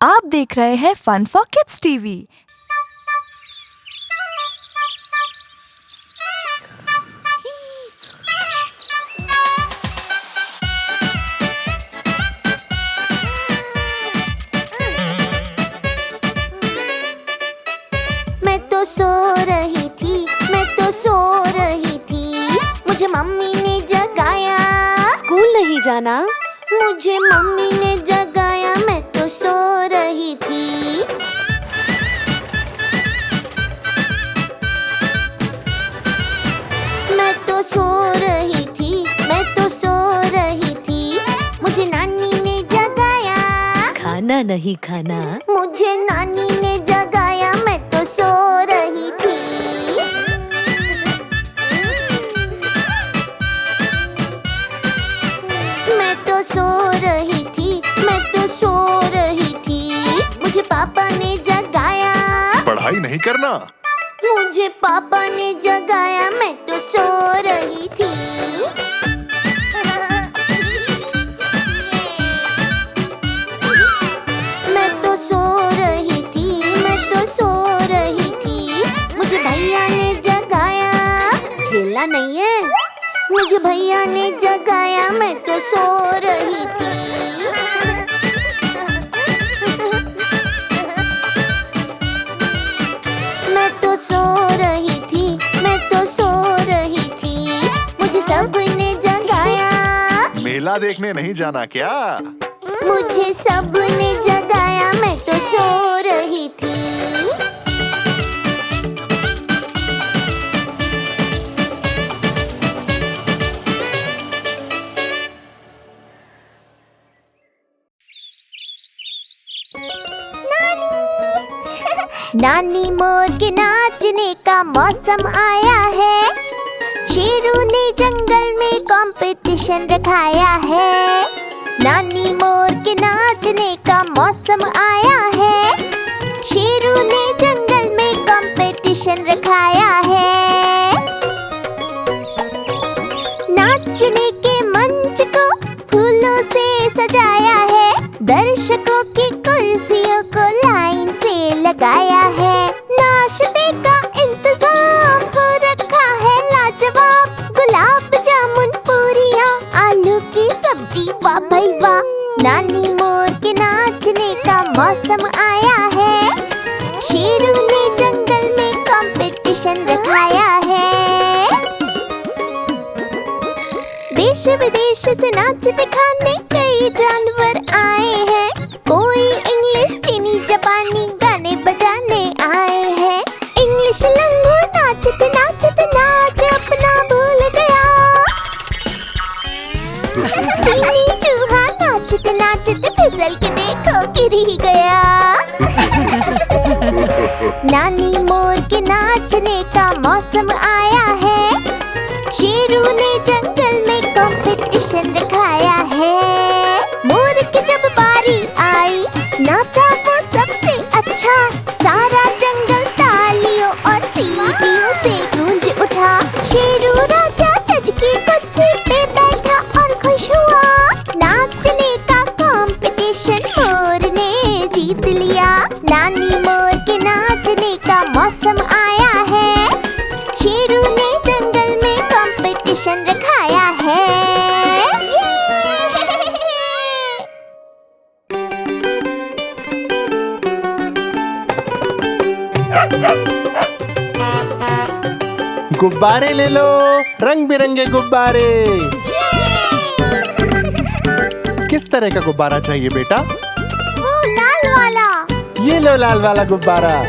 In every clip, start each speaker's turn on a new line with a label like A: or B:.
A: आप देख रहे हैं फन फॉर किड्स टीवी।
B: मैं तो सो रही थी, मुझे मम्मी ने जगाया।
C: स्कूल नहीं जाना?
B: मुझे मम्मी ने जगाया, मैं तो सो रही थी। मैं तो सो रही थी, मुझे नानी ने जगाया।
C: खाना नहीं खाना?
B: मुझे नानी ने जगाया, मैं तो सो रही थी। मैं तो सो रही थी, मुझे पापा ने जगाया।
D: पढ़ाई नहीं करना?
B: मुझे पापा ने जगाया, मैं तो सो रही थी। मैं तो सो रही थी, मुझे भैया ने जगाया। खेलना नहीं है? मुझे भैया ने जगाया, मैं तो सो रही थी। मैं तो सो रही थी, मुझे सबने जगाया।
D: मेला देखने नहीं जाना क्या?
B: मुझे सबने जगाया, मैं तो सो रही थी। नानी मोर के नाचने का मौसम आया है। शेरू ने जंगल में कंपटीशन रखाया है। नानी मोर के नाचने का मौसम आया है। शेरू ने जंगल में कंपटीशन रखाया है। नाचने के मंच को फूलों से सजाया है। दर्शकों की कुर्सियों को लाइन से लगाया है। नाश्ते का इंतजाम हो रखा है लाजवाब। गुलाब जामुन, पूरियां, आलू की सब्जी, वाह भाई वाह। नानी मोर के नाचने का मौसम आया है। शेरू ने जंगल में कंपटीशन रखाया है। देश विदेश से नाच दिखाने कई जानवर आए हैं। कोई इंग्लिश, चीनी, जापानी गाने बजाने आए हैं। इंग्लिश लंगूर नाचते नाचते नाच अपना भूल गया। चीनी चूहा नाचते नाचते फिसल के देखो गिर ही गया। नानी मोर के नाचने का मौसम आया है। शेरू ने जंगल में कंपटीशन रखाया है। मोर की जब बारी आई, नाचा वो सबसे अच्छा। सारा जंगल तालियों और सीटियों से गूंज उठा। शेरू राजा जज की कुर्सी पे बैठा और खुश हुआ। नाचने का कंपटीशन मोर ने जीत लिया। नानी मोर के नाचने का मौसम आया है। शेरू ने जंगल में कंपटीशन रखाया है।
E: गुब्बारे ले लो, रंग बिरंगे गुब्बारे। किस तरह का गुब्बारा चाहिए बेटा?
B: वो लाल वाला।
E: ये लो लाल वाला गुब्बारा।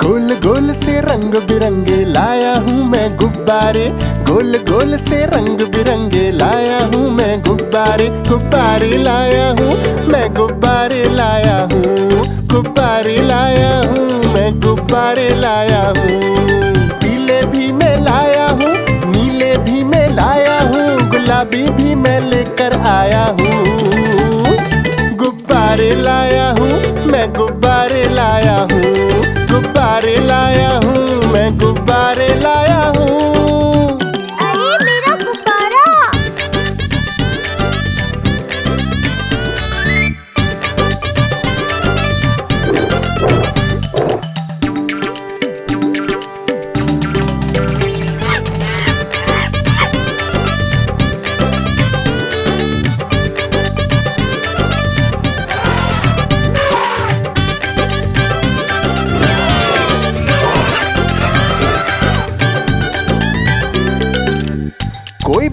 E: गोल गोल से रंग बिरंगे लाया हूँ मैं गुब्बारे। गोल गोल से रंग बिरंगे लाया हूँ मैं गुब्बारे। गुब्बारे लाया हूँ मैं, गुब्बारे लाया हूँ। गुब्बारे लाया हूँ मैं, गुब्बारे लाया हूँ। पीले भी मैं लाया हूँ, नीले भी मैं लाया हूँ। गुलाबी भी मैं लेकर आया हूँ। गुब्बारे लाया हूँ मैं, गुब्बारे लाया हूँ। गुब्बारे लाया हूँ मैं, गुब्बारे लाया हूँ।
B: अरे मेरा गुब्बारा।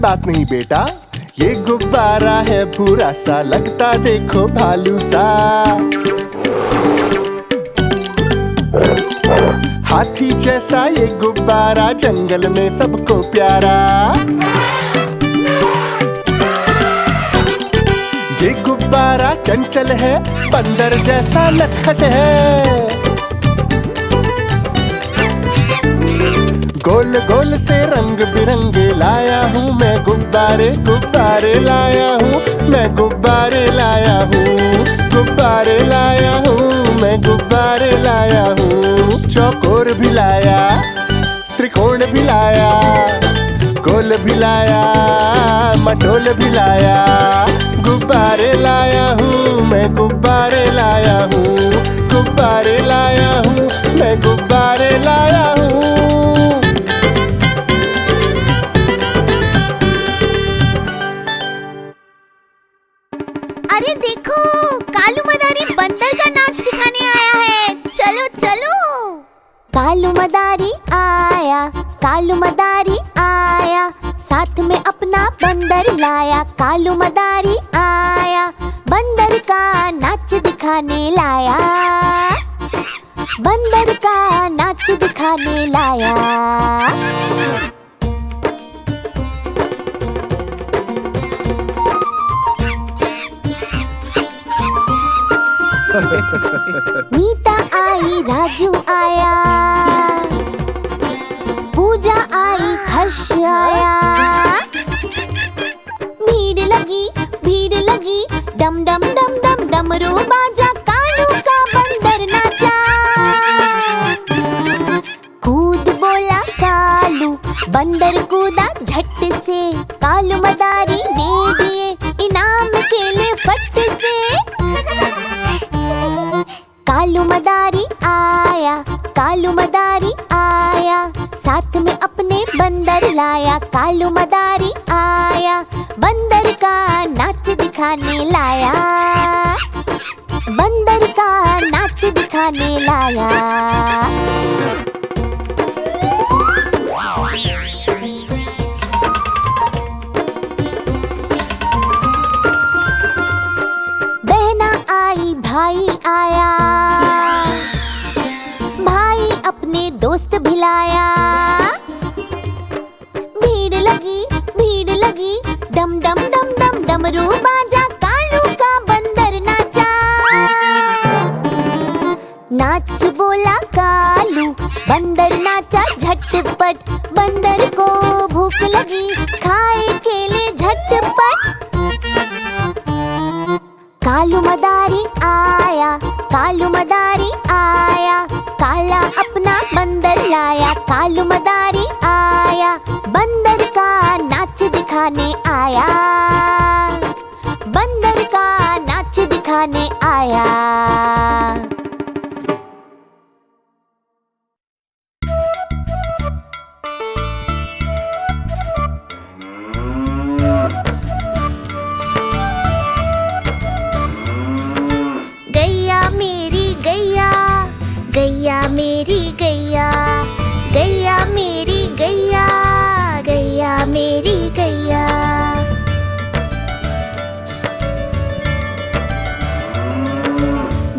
E: बात नहीं बेटा, ये गुब्बारा है पूरा सा, लगता देखो भालू सा। हाथी जैसा ये गुब्बारा, जंगल में सबको प्यारा। ये गुब्बारा चंचल है, बंदर जैसा नटखट है। गोल गोल से रंग बिरंगे लाया हूँ मैं गुब्बारे, गुब्बारे लाया हूँ मैं, गुब्बारे लाया हूँ, गुब्बारे लाया हूँ मैं, गुब्बारे लाया हूँ। चौकोर भी लाया, त्रिकोण भी लाया, गोल भी लाया, मटोल भी लाया। गुब्बारे लाया हूँ मैं, गुब्बारे लाया हूँ, गुब्बारे लाया हूँ मैं, गुब्बारे लाया हूँ।
B: अरे देखो, कालू मदारी बंदर का नाच दिखाने आया है। चलो चलो। कालू मदारी आया, कालू मदारी आया, साथ में अपना बंदर लाया। कालू मदारी आया, बंदर का नाच दिखाने लाया, बंदर का नाच दिखाने लाया। नीता आई, राजू आया, पूजा आई, हर्ष आया। भीड़ लगी, डम डम डम डम डमरू बाजा, कालू का बंदर नाचा। कूद बोला कालू, बंदर कूदा झट से, कालू मदारी दे दिए इनाम केले फट से। कालू मदारी आया, कालू मदारी आया, साथ में अपने बंदर लाया। कालू मदारी आया, बंदर का नाच दिखाने लाया, बंदर का नाच दिखाने लाया। बहना आई, भाई आया, भाई अपने दोस्त भिलाया। भीड़ लगी, डम डम डम डम डमरू बाजा, कालू का बंदर नाचा। नाच बोला कालू, बंदर नाचा झटपट, बंदर को भूख लगी, खाए केले झटपट। कालू मदारी आया, कालू मदारी आया, काला अपना बंदर लाया। कालू मदारी आया, बंदर का नाच दिखाने आया, बंदर का नाच दिखाने आया। गैया मेरी गैया, गैया मेरी गैया, गैया मेरी गैया, गैया मेरी गैया।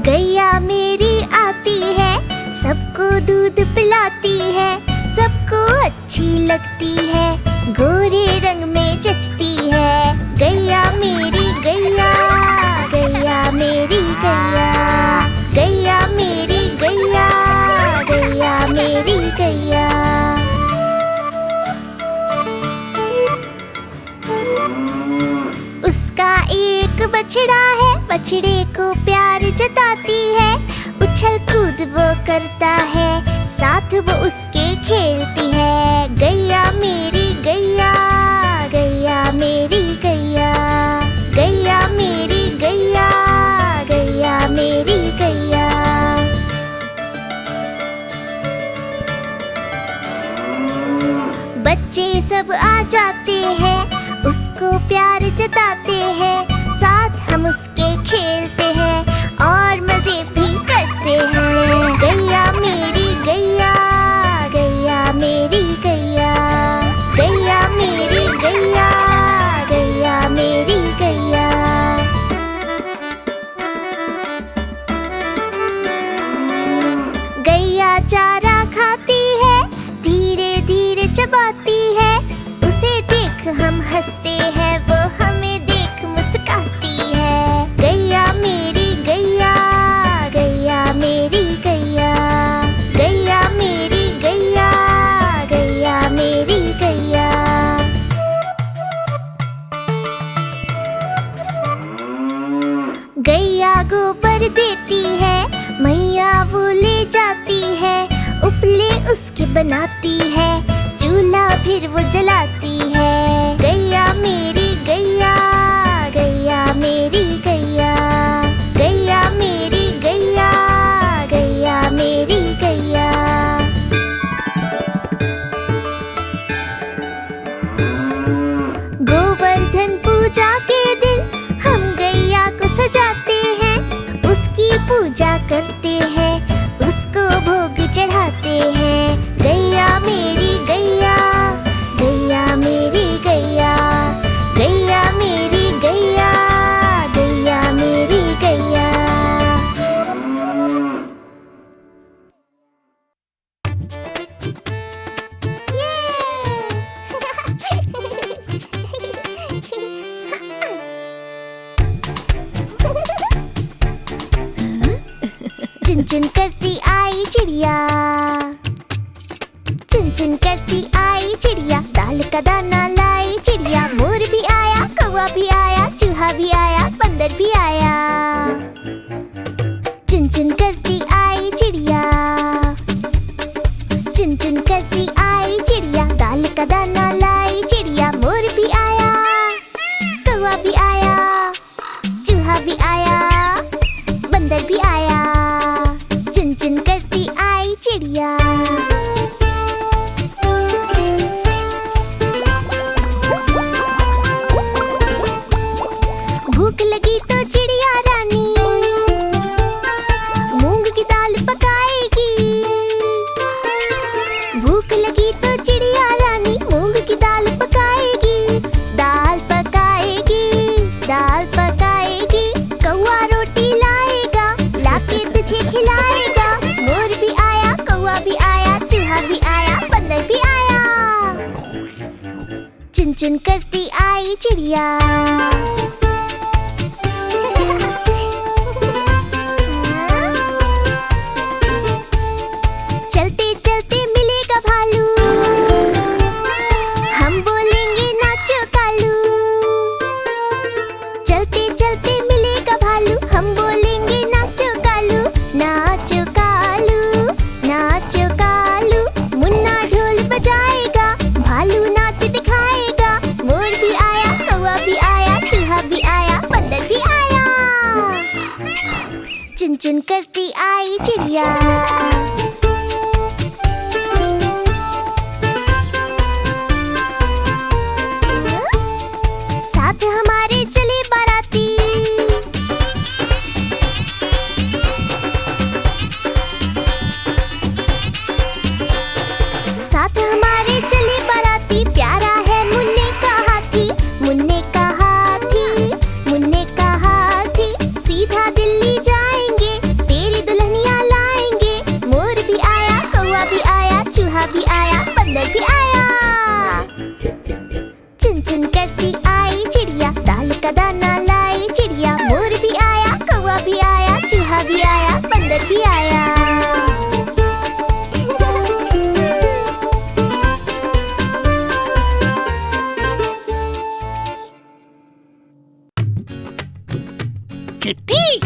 B: गैया मेरी आती है, सबको दूध पिलाती है, सबको अच्छी लगती है, गोरे रंग में जचती है। गैया मेरी गैया, गैया मेरी गैया, गैया मेरी गैया, गैया मेरी गैया। उसका एक बछड़ा है, बछड़े को प्यार जताती है, उछल कूद वो करता है, साथ वो उसके खेलती है। गैया मेरी गैया, गैया मेरी गैया, गैया मेरी गैया, गैया मेरी गैया। बच्चे सब आ जाते हैं, उसको प्यार जताते हैं, साथ हम उसके खेलते हैं और मजे भी करते हैं। गैया मेरी गैया, गैया मेरी गैया, गैया मेरी गैया, गोबर देती है, मैया वो ले जाती है, उपले उसके बनाती है, चूल्हा फिर वो जलाती है। गैया मेरी गैया, गैया मेरी गैया, गैया मेरी गैया, गैया मेरी गैया। गोवर्धन पूजा के दिन हम गैया को सजाते हैं, उसकी पूजा करते हैं, उसको भोग चढ़ाते हैं। गैया मेरी गैया, गैया मेरी गैया, गैया मेरी गैया, गैया मेरी गैया। चुन चुन करती आई चिड़िया, चुन चुन करती आई चिड़िया, दाल का दाना लाई चिड़िया। मोर भी आया, कौवा भी आया, चूहा भी आया, बंदर भी आया। चुन चुन करती आई चिड़िया, चुन चुन करती आई चिड़िया, दाल का दाना लाई चिड़िया। मोर भी आया, कौवा भी आया, चूहा भी आया, बंदर भी आया। चुन चुन करती आई चिड़िया। भूख लगी तो चिड़िया रानी मूंग की दाल पकाएगी। भूख लगी तो चिड़िया रानी मूंग की दाल पकाएगी, दाल पकाएगी, दाल पकाएगी। कौवा रोटी लाएगा, लाके तुझे खिलाएगा। मोर भी आया, कौवा भी आया, चूहा भी आया, बंदर भी आया। चुन चुन करती आई चिड़िया। चलते चलते मिलेगा भालू, हम बोलेंगे नाचो कालू। चलते चलते मिलेगा भालू, हम बोलेंगे नाचो कालू, नाचो कालू, नाचो कालू। मुन्ना ढोल बजाएगा, भालू नाच दिखाएगा। मोर भी आया, कौवा भी आया, चूहा भी आया, बंदर भी आया। चुन चुन करती आई चिड़िया। साथ हमारे चले बाराती, साथ हमारे चले बाराती। प्यारा है मुन्ने का हाथी, मुन्ने का हाथी, मुन्ने का हाथी। सीधा दिल्ली जाएंगे, तेरी दुल्हनिया लाएंगे। मोर भी आया, कौवा भी आया, चूहा भी आया, बंदर भी आया। चुन चुन करती आई चिड़िया, दाल का दाना लाई चिड़िया। मोर भी आया, कौवा भी आया, चूहा भी आया, बंदर भी आया।
F: चिट्ठी,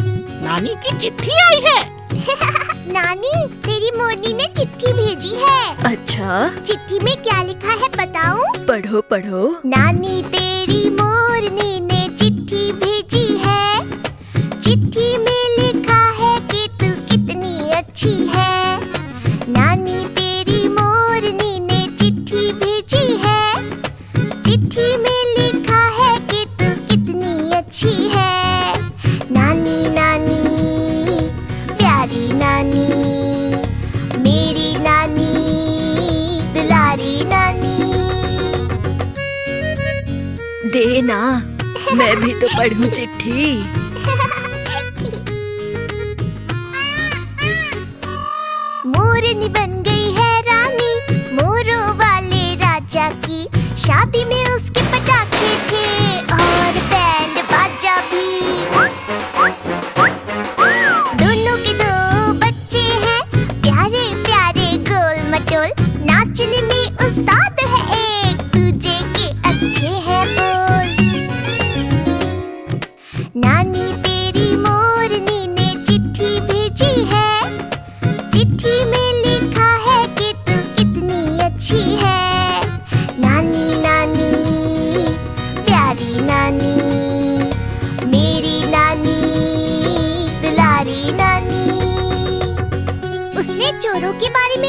F: नानी की चिट्ठी आई है।
B: नानी, तेरी मोरनी ने चिट्ठी भेजी है।
A: अच्छा,
B: चिट्ठी में क्या लिखा है बताऊं?
A: पढ़ो पढ़ो।
B: नानी तेरी मोरनी ने चिट्ठी भेजी है, चिट्ठी में लिखा है कि तू कितनी अच्छी है। नानी तेरी मोरनी ने चिट्ठी भेजी है, चिट्ठी में लिखा है कि तू कितनी अच्छी है। नानी नानी प्यारी नानी, मेरी नानी दुलारी नानी।
A: दे ना, मैं भी तो पढ़ूं चिट्ठी।
B: मोरनी बन गई है रानी, मोरों वाले राजा की। शादी में उसके पटाखे थे और बैंड बाजा भी। दोनों के दो बच्चे हैं, प्यारे प्यारे गोल मटोल। नाचने में उस्ताद है एक, दूजे के अच्छे हैं बोल। नानी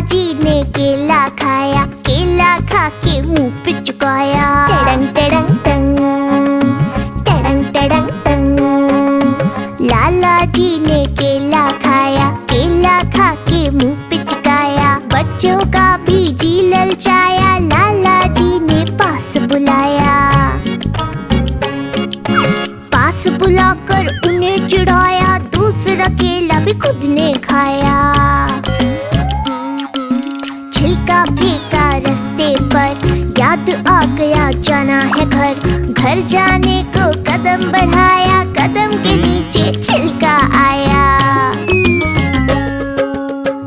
B: जी ने केला खाया, केला खा के मुंह पे चुकाया। टडंग टडंग टंग, टडंग टडंग टंग। लाला जी ने केला खाया, केला खा के मुंह पे चुकाया। बच्चों का भी जी ललचाया, लाला जी ने पास बुलाया। पास बुलाकर उन्हें चिढ़ाया, दूसरा केला भी खुद ने खाया। छिलका फेंका रास्ते पर, याद आ गया जाना है घर। घर जाने को कदम बढ़ाया, कदम के नीचे छिलका आया।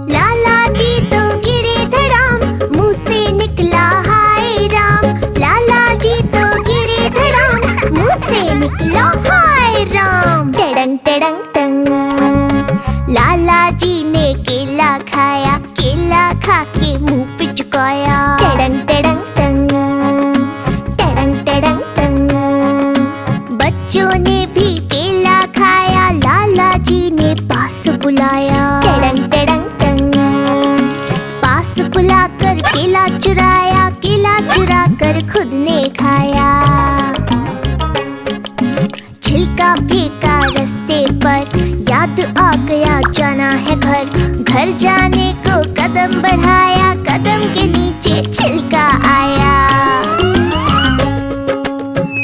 B: लाला जी तो गिरे धड़ाम, मुंह से निकला हाय राम। लाला जी तो गिरे धड़ाम, मुंह से निकला हाय राम। टडंग टडंग टंग, लाला जी ने केला खाया, केला खा के मुंह पे चुकाया। टडंग टडंग टंग, टडंग टडंग टंग। बच्चों ने भी केला खाया, लाला जी ने पास बुलाया। टडंग टडंग टंग, पास बुलाकर केला चुराया, केला चुरा कर खुद ने खाया। छिलका फेंका रास्ते पर, याद आ गया जाना है घर। घर जाने को कदम बढ़ाया, कदम के नीचे छिलका आया।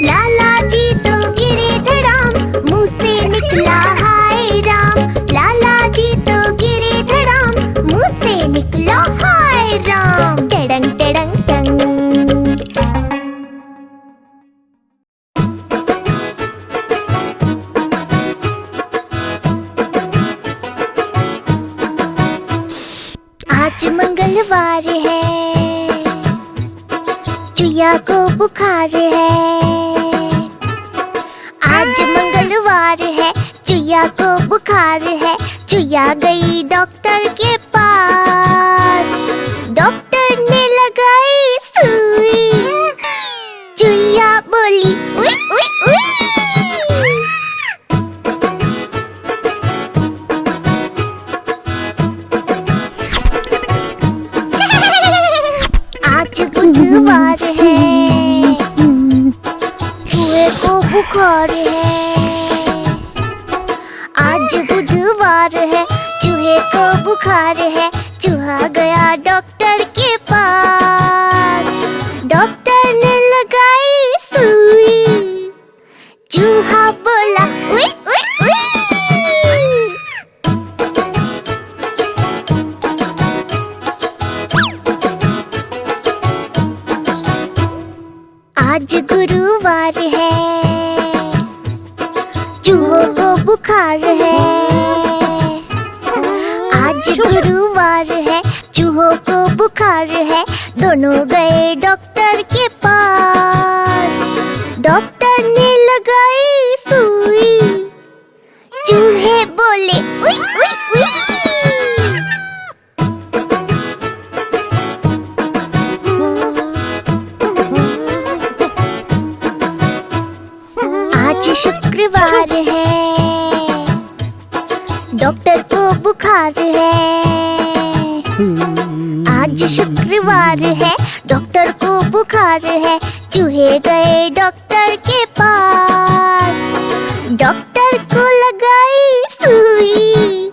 B: लाला जी तो गिरे धड़ाम, मुंह से निकला हाय राम। लाला जी तो गिरे धड़ाम, मुंह से निकला हाय राम। टडंग टडंग टंग। आज मंगलवार है, चुया को बुखार है। आज मंगलवार है, चुया को बुखार है। चुया गई डॉक्टर के पास, डॉक्टर ने लगाई सुई। चुया बोली उई उई उई। आज बुधवार है, चूहे को बुखार है। आज बुधवार है, चूहे को बुखार है। चूहा गया डॉक्टर के पास, डॉक्टर ने लगाई सुई। चूहा बोला उई उई उई। आज गुरुवार है, चूहों को बुखार है। आज गुरुवार है, चूहों को बुखार है। दोनों गए डॉक्टर के पास, डॉक्टर ने लगाई सुई। चूहे बोले उई उई उई। आज शुक्रवार है, डॉक्टर को बुखार है। आज शुक्रवार है, डॉक्टर को बुखार है। चूहे गए डॉक्टर के पास, डॉक्टर को लगाई सुई।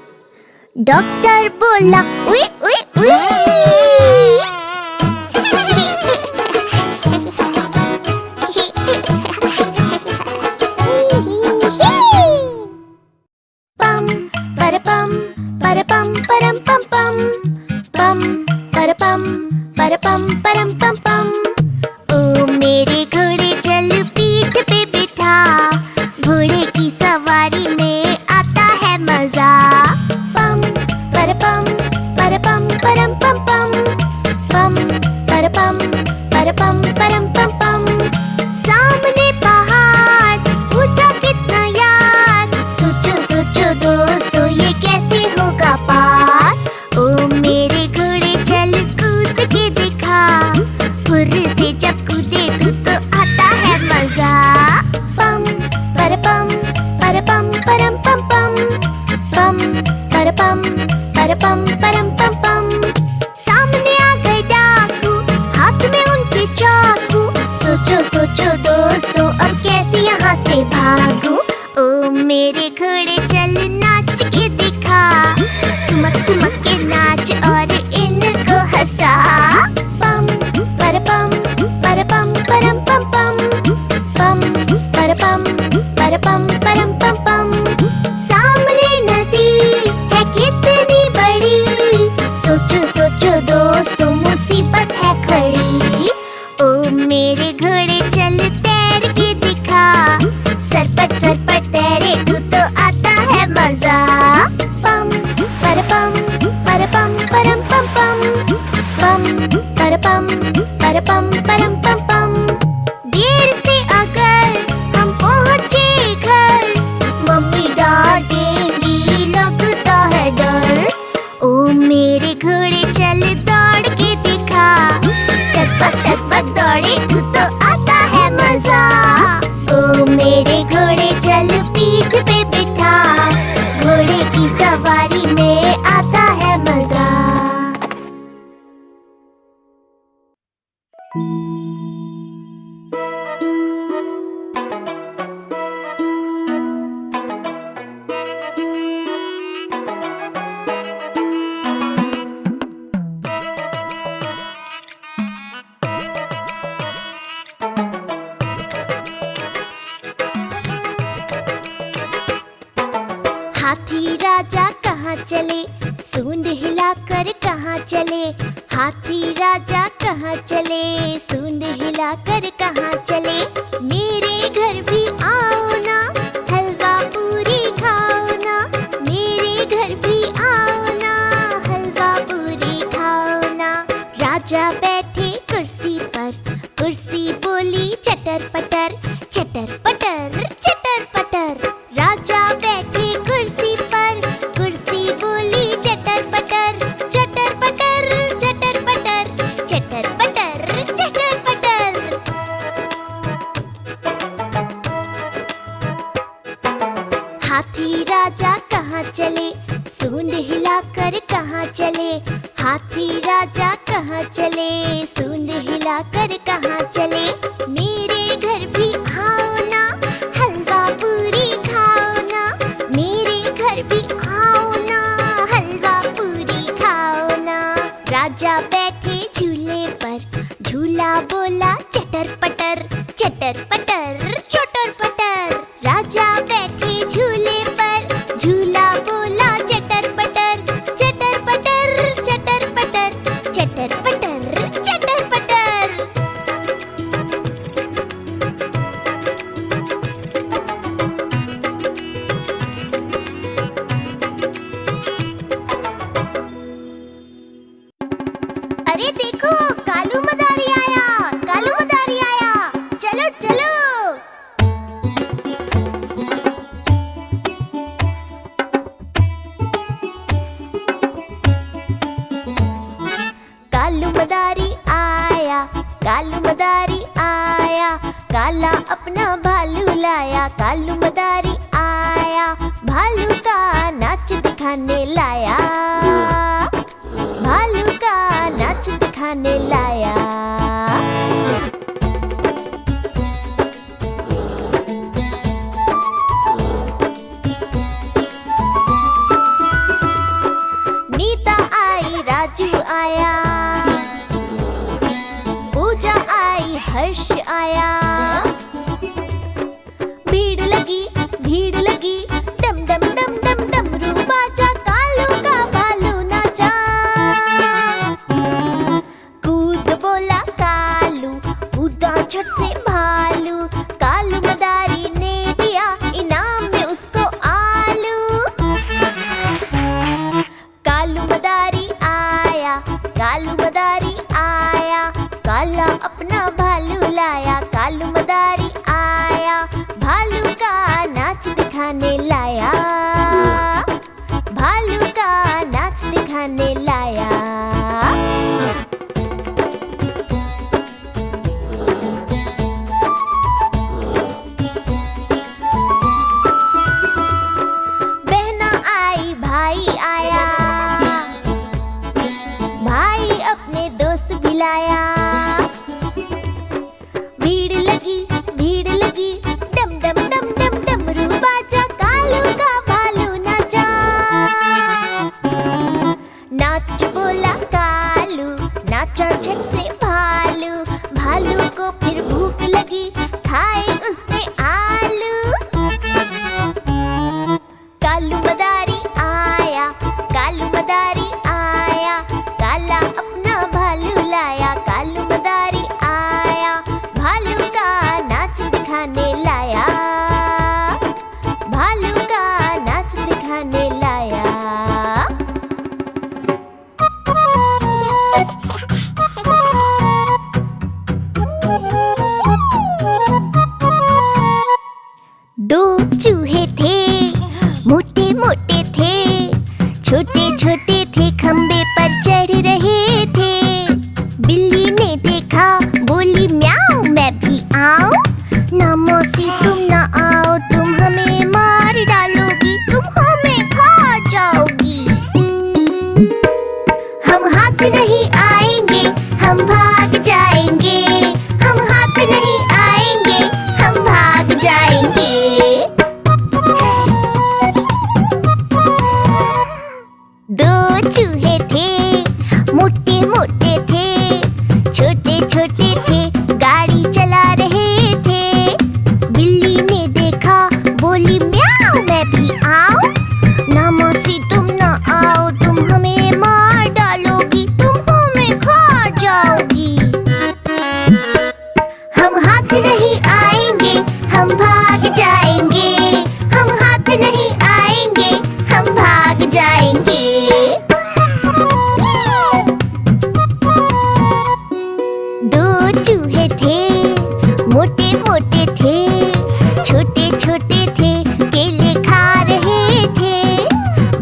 B: डॉक्टर बोला उई उई उई। पम परपम परपम परम पम पम पम परपम परपम परम पम पम। ओ मेरे घोड़े चल पीठ पे बिठा, घोड़े की सवारी में आता है मजा। पम परपम परपम परम पम पम पम परपम परपम परम पम पम। सामने पहाड़, ऊंचा कितना यार। सोचो सोचो दोस्तों, ये कैसे होगा पार। ओ मेरे घोड़े चल कूद के दिखा, फुर्र से जब कूदे तो आता है मजा। पम परपम परपम परम पम पम पम परपम परपम परम पम पम। चल नाच के दिखा, ठुमक ठुमक के नाच और इनको हंसा। पम परपम परपम परम पम पम, पम परपम परपम परम पम पम। सामने नदी है कितनी बड़ी, सोचो सोचो दोस्तों मुसीबत है खड़ी। ओ मेरे घोड़े चल तैर के दिखा, सर पर तैरे तू तो आता है मजा। पम परपम परपम परम पम पम, पम परपम परपम परम पम पम। देर से अगर हम पहुँचे घर, मम्मी डांटेंगी लगता है डर। ओ मेरे घोड़े चल दौड़ के दिखा, टक दौड़े तू तो आता है मजा। ओ मेरे घोड़े चल पीठ पे बिठा, घोड़े की सवारी में आता है मजा। हाथी राजा कहाँ चले, सूंड हिलाकर कहाँ चले। हाथी राजा कहाँ चले, सूंड हिलाकर कहाँ चले। मेरे घर भी आओ ना, हलवा पूरी खाओ ना। मेरे घर भी आओ ना, हलवा पूरी खाओ ना। राजा बैठे कुर्सी पर, कुर्सी बोली चटर पटर, चटर पटर चटर पटर। राजा बैठे कुर्सी पर, कुर्सी बोली चटर पटर, चटर पटर चटर पटर, चटर पटर चटर पटर। हाथी राजा कहाँ चले, सूंड हिलाकर कहाँ चले। हाथी राजा कहाँ चले, सूंड हिलाकर कहाँ चले। मेरे घर भी आओ ना, हलवा पूरी खाओ ना। मेरे घर भी आओ ना, हलवा पूरी खाओ ना। राजा बैठे झूले पर, झूला बोला चटर पटर, चटर पटर चटर पटर। राजा बैठे झूले पर, झूला बोला चटर पटर, चटर पटर चटर पटर, चटर पटर चटर पटर। अरे देखो कालू मदारी आया, कालू मदारी आया, चलो चलो। कालू मदारी आया, कालू मदारी आया, काला अपना भालू लाया। कालू मदारी आया, भालू का नाच दिखाने लाया। भालू का नाच दिखाने लाया। नीता आई, राजू आया, पूजा आई, हर्ष आया। भीड़ लगी, डम डम डम डम डमरू बाजा। कालू का भालू नाचा, कूद बोला कालू, कूदा झट से भालू। कालू मदारी ने दिया इनाम में उसको आलू। कालू मदारी आया, कालू मदारी आया, काला अपना भालू लाया। कालू मदारी आया, भालू का नाच दिखाने लाया। भालू का नाच दिखाने लाया। बहना आई, भाई आया, भाई अपने दोस्त भी लाया। भीड़ लगी, डम डम डम डम डमरू बाजा। कालू का भालू कालू मदारी आया, कालू मदारी आया, काला अपना भालू लाया। कालू मदारी आया, भालू का नाच दिखाने लाया, भालू का नाच दिखाने लाया। दो चूहे थे, मोटे मोटे थे, छोटे छोटे थे, खंबे पर चढ़ रहे थे। बिल्ली ने देखा, बोली म्याऊं, मैं भी आऊं। ना मौसी तुम ना आओ, तुम हमें मार डालोगी, तुम हमें खा जाओगी। हम हाथ नहीं आएंगे, हम भाग जाएंगे, हम हाथ नहीं आएंगे, हम भाग जाएंगे। दो चूहे थे, मोटे मोटे थे, छोटे छोटे थे, गाड़ी चला रहे थे। बिल्ली ने देखा, बोली म्याऊं, मैं भी आऊं। ना मौसी तुम ना आओ, तुम हमें मार डालोगी, तुम हमें खा जाओगी। हम हाथ नहीं आएंगे, हम भाग जाएंगे, हम हाथ नहीं आएंगे, हम भाग जाएंगे। दो चूहे थे, मोटे मोटे थे, छोटे छोटे थे, केले खा रहे थे।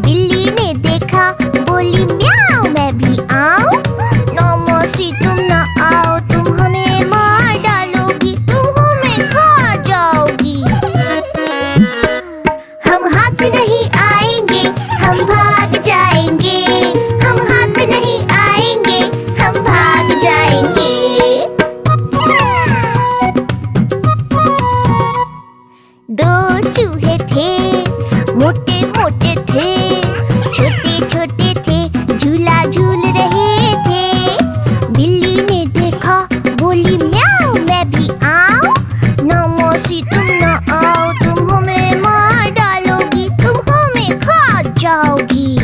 B: बिल्ली ने देखा, बोली म्याऊं, मैं भी आऊं। ना मौसी तुम ना आओ, तुम हमें मार डालोगी, तुम हमें खा जाओगी। हम हाथ नहीं आएंगे, हम भाग जाएंगे, हम हाथ नहीं आएंगे, हम भाग जाएंगे। दो चूहे थे, मोटे मोटे थे, छोटे छोटे थे, झूला झूल रहे थे। बिल्ली ने देखा, बोली म्याऊं, मैं भी आऊं। ना मौसी तुम ना आओ, तुम हमें मार डालोगी, तुम हमें खा जाओगी।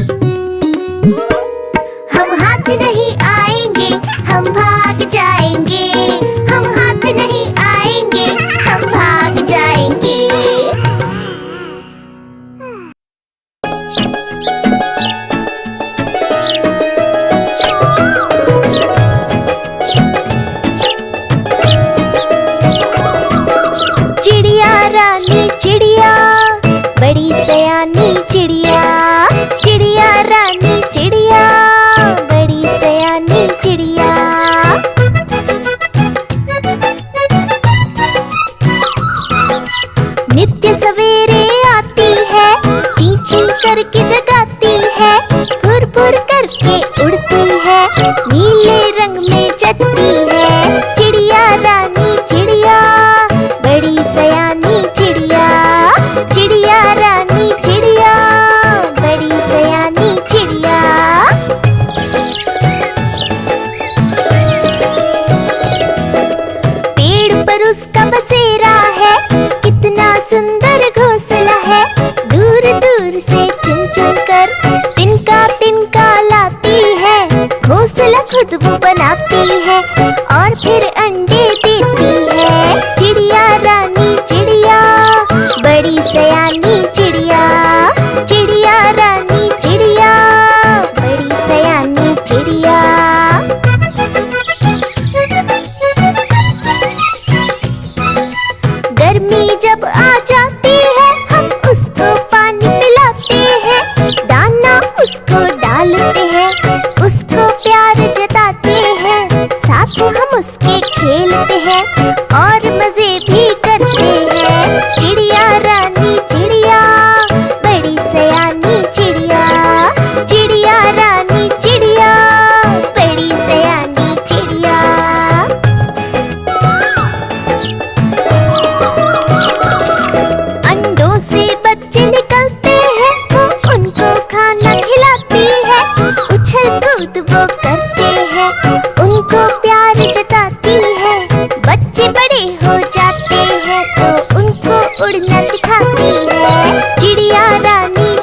B: हम हाथ नहीं आएंगे, हम भाग जाएंगे, हम हाथ नहीं आएंगे, हम भाग जाएंगे। चिड़िया रानी चिड़िया, बड़ी सयानी चिड़िया। चिड़िया रानी चिड़िया, बड़ी सयानी चिड़िया। नित्य सवेरे आती है, ची ची करके जगाती है, फुर फुर करके उड़ती है, नीले रंग में जचती है। चिड़िया रानी चिड़िया, बड़ी सयानी चिड़िया। चिड़िया रानी चिड़िया, बड़ी सयानी चिड़िया। पेड़ पर उसका बसेरा है, कितना सुंदर घोंसला है। दूर दूर से चुन चुन कर तिनका तिनका लाती है, घोंसला खुद वो बनाती है और फिर अंडे देती है। चिड़िया रानी चिड़िया, बड़ी सयानी चिड़िया। चिड़िया रानी चिड़िया, बड़ी सयानी चिड़िया। गर्मी जब आ जाती है, हम उसको पानी पिलाते हैं, दाना उसको डालते हैं, उसको प्यार जताते हैं, साथ हम उसके खेलते हैं और मजे भी करते हैं। चिड़िया रानी चिड़िया, बड़ी सयानी चिड़िया। चिड़िया रानी चिड़िया, बड़ी सयानी चिड़िया। अंडों से बच्चे निकलते हैं, वो उनको खाना खिलाती है, उछल कूद वो करते हैं, उनको प्यार जताती है। बच्चे बड़े हो जाते हैं तो उनको उड़ना सिखाती है। चिड़िया रानी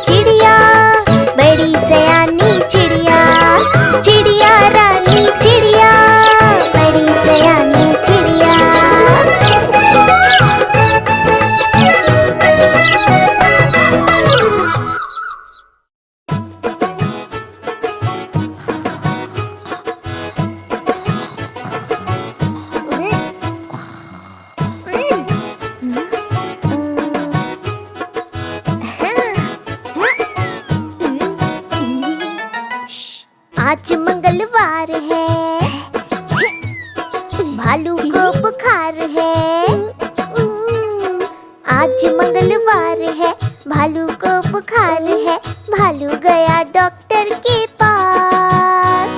B: है, भालू गया डॉक्टर के पास।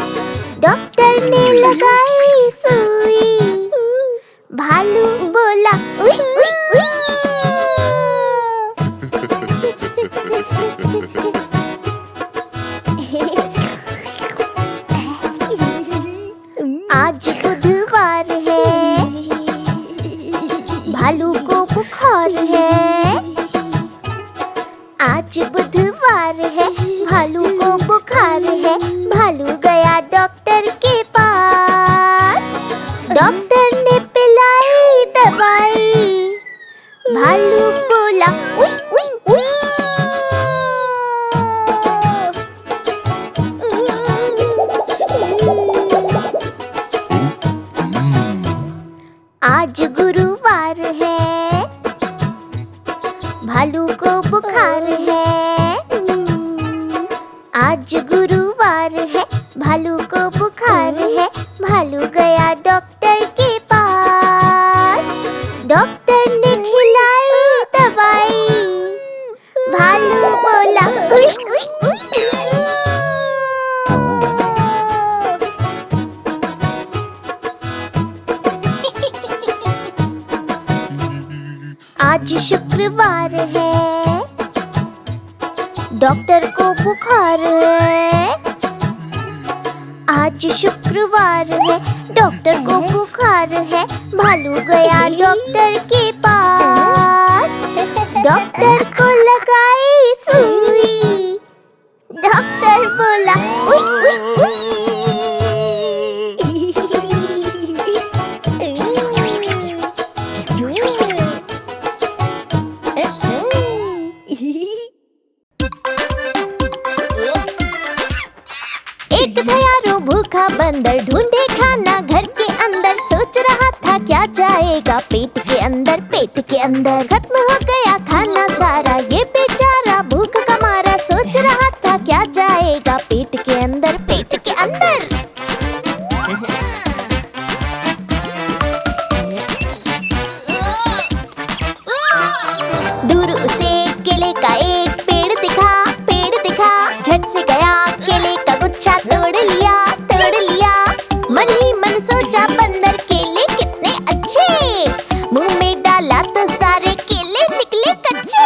B: डॉक्टर ने लगाई सुई, भालू बोला उई उई उई। आज बुधवार है, भालू को बुखार है। आज बुधवार है, भालू को बुखार है। भालू गया डॉक्टर के पास। डॉक्टर ने पिलाई दवाई, भालू बोला उई उई उई। आज गुरुवार है, भालू को बुखार है। आज गुरुवार है, भालू को बुखार है। भालू गया डॉक्टर के पास। डॉक्टर ने खिलाई दवाई, भालू बोला उई उई उई। आज शुक्रवार है, डॉक्टर को बुखार है। आज शुक्रवार है, डॉक्टर को बुखार है। भालू गया डॉक्टर के पास। डॉक्टर को लगाई सुई, डॉक्टर बोला उई उई उई। एक था यारो भूखा बंदर, ढूंढे खाना घर के अंदर। सोच रहा था क्या जाएगा पेट के अंदर। पेट के अंदर खत्म हो गया खाना सारा, ये बेचारा भूख का मारा। सोच रहा था क्या जाएगा पेट के अंदर। पेट के अंदर दूर उसे केले का एक पेड़ दिखा। पेड़ दिखा, झट से गया केले का गुच्छा तोड़ लिया। तोड़ लिया, मन ही मन सोचा बंदर केले कितने अच्छे। मुंह में डाला तो सारे केले निकले कच्चे।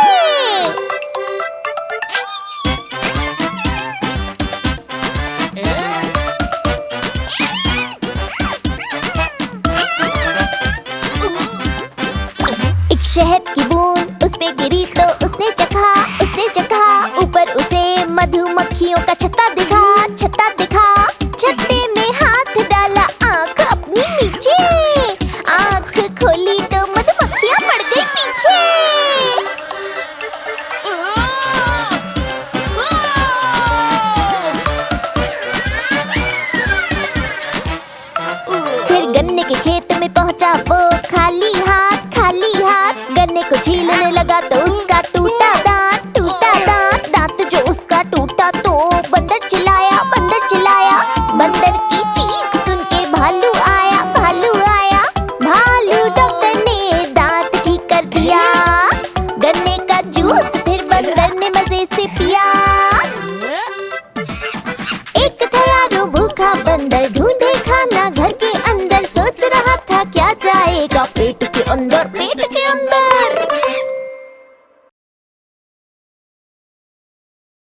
B: एक शहद की बूंद उस पे गिरी तो उसने चखा। उसने चखा, ऊपर उसे मधुमक्खियों का छत्ता दिखा। छत्ता दिखा, छत्ते में हाथ डाला, आंख अपनी नीचे। आंख खोली तो मधुमक्खियां पड़ गई पीछे। फिर गन्ने के खेत में पहुंचा वो खाली हाथ। खाली हाथ गन्ने को छीलने लगा तो उसका टूटा दांत। टूटा दांत, दांत जो उसका टूटा तो बंदर चिल्लाया। बंदर चिल्लाया, बंदर की चीख सुन के भालू आया। भालू आया, भालू डॉक्टर ने दांत ठीक कर दिया। गन्ने का जूस फिर बंदर ने मजे से पिया। एक था यारो भूखा बंदर, ढूंढे खाना घर के अंदर। सोच रहा था क्या जाएगा पेट के अंदर। पेट